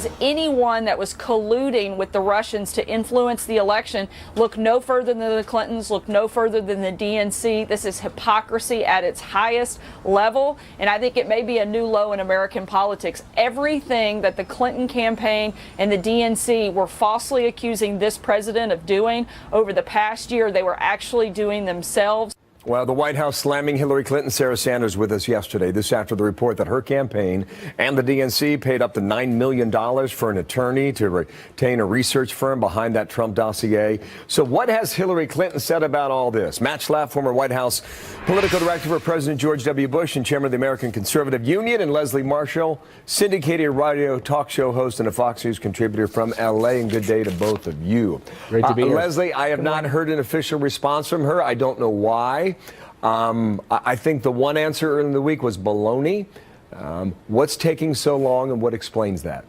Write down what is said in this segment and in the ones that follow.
was anyone that was colluding with the Russians to influence the election, look no further than the Clintons, look no further than the DNC. This is hypocrisy at its highest level, and I think it may be a new low in American politics. Everything that the Clinton campaign and the DNC were falsely accusing this president of doing over the past year, they were actually doing themselves. Well, the White House slamming Hillary Clinton. Sarah Sanders with us yesterday. This after the report that her campaign and the DNC paid up to $9 million for an attorney to retain a research firm behind that Trump dossier. So what has Hillary Clinton said about all this? Matt Schlapp, former White House political director for President George W. Bush and chairman of the American Conservative Union, and Leslie Marshall, syndicated radio talk show host and a Fox News contributor from L.A. And good day to both of you. Great to be here. Leslie, I have not heard an official response from her. I don't know why. I think the one answer earlier in the week was baloney. What's taking so long and what explains that?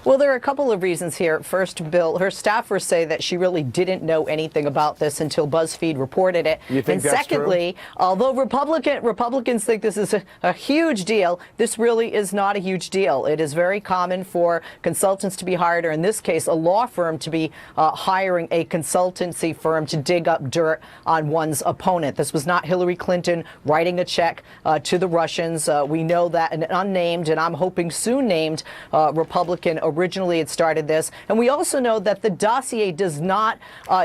Well, there are a couple of reasons here. First, Bill, her staffers say that she really didn't know anything about this until BuzzFeed reported it. You think and that's secondly, true? Although Republicans think this is a huge deal, this really is not a huge deal. It is very common for consultants to be hired, or in this case, a law firm to be hiring a consultancy firm to dig up dirt on one's opponent. This was not Hillary Clinton writing a check to the Russians. We know that an unnamed, and I'm hoping soon named, Republican originally had started this. And we also know that the dossier does not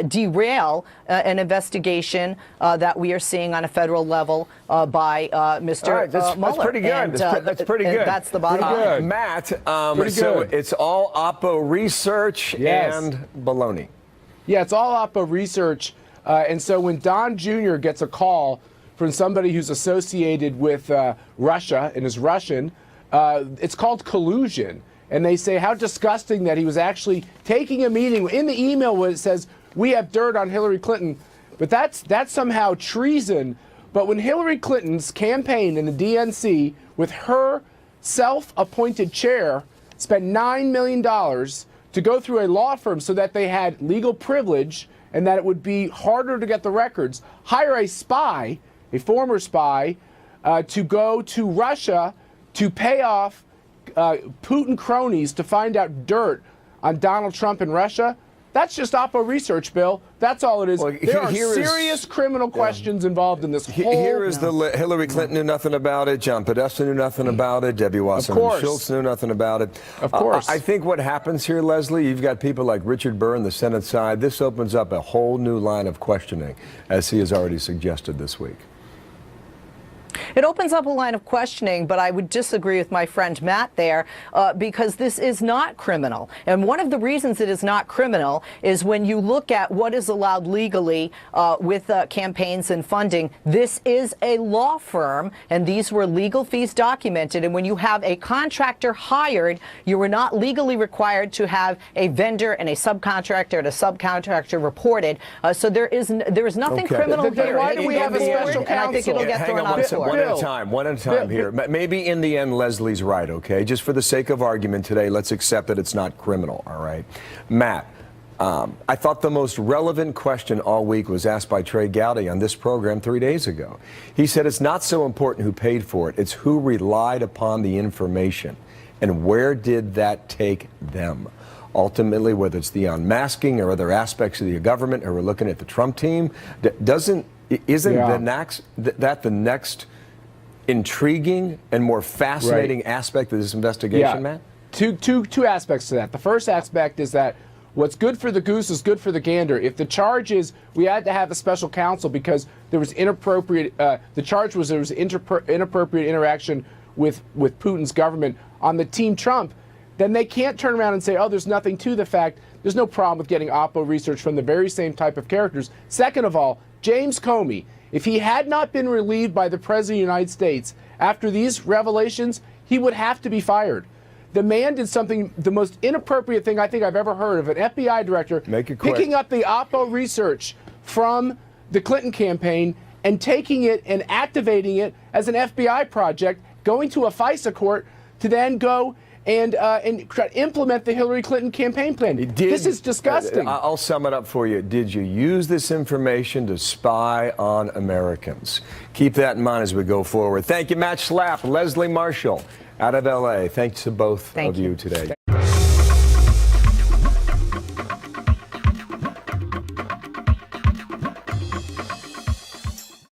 derail an investigation that we are seeing on a federal level by Mr. Mueller. That's pretty good. That's pretty good. That's the bottom line. Matt, so it's all Oppo research and baloney. Yeah, it's all Oppo research. And so when Don Jr. gets a call from somebody who's associated with Russia and is Russian, it's called collusion. And they say how disgusting that he was actually taking a meeting. In the email where it says, we have dirt on Hillary Clinton, but that's somehow treason. But when Hillary Clinton's campaign in the DNC, with her self-appointed chair, spent $9 million to go through a law firm so that they had legal privilege and that it would be harder to get the records, hire a spy, a former spy, to go to Russia to pay off Putin cronies to find out dirt on Donald Trump in Russia. That's just Oppo research, Bill. That's all it is. Well, there are serious criminal questions involved in this whole... Here is the Hillary Clinton knew nothing about it. John Podesta knew nothing about it. Debbie Wasserman Schultz knew nothing about it. Of course. I think what happens here, Leslie, you've got people like Richard Burr on the Senate side. This opens up a whole new line of questioning, as he has already suggested this week. It opens up a line of questioning, but I would disagree with my friend Matt there because this is not criminal. And one of the reasons it is not criminal is when you look at what is allowed legally with campaigns and funding, this is a law firm, and these were legal fees documented. And when you have a contractor hired, you are not legally required to have a vendor and a subcontractor reported. So there is nothing criminal here. Why do we have a special counsel? And I think it'll get thrown out of court. One at a time here. Maybe in the end, Leslie's right, okay? Just for the sake of argument today, let's accept that it's not criminal, all right? Matt, I thought the most relevant question all week was asked by Trey Gowdy on this program 3 days ago. He said it's not so important who paid for it, it's who relied upon the information. And where did that take them? Ultimately, whether it's the unmasking or other aspects of the government, or we're looking at the Trump team, isn't that the next intriguing and more fascinating aspect of this investigation, Matt? Two aspects to that. The first aspect is that what's good for the goose is good for the gander. If the charge is we had to have a special counsel because there was inappropriate, the charge was there was inappropriate interaction with Putin's government on the Team Trump, then they can't turn around and say, oh, there's nothing to the fact. There's no problem with getting Oppo research from the very same type of characters. Second of all, James Comey, if he had not been relieved by the President of the United States after these revelations, he would have to be fired. The man did something, the most inappropriate thing I think I've ever heard of an FBI director picking up the Oppo research from the Clinton campaign and taking it and activating it as an FBI project, going to a FISA court to then go and try to implement the Hillary Clinton campaign plan. This is disgusting. I'll sum it up for you. Did you use this information to spy on Americans? Keep that in mind as we go forward. Thank you, Matt Schlapp, Leslie Marshall, out of LA. Thanks to both Thank of you today.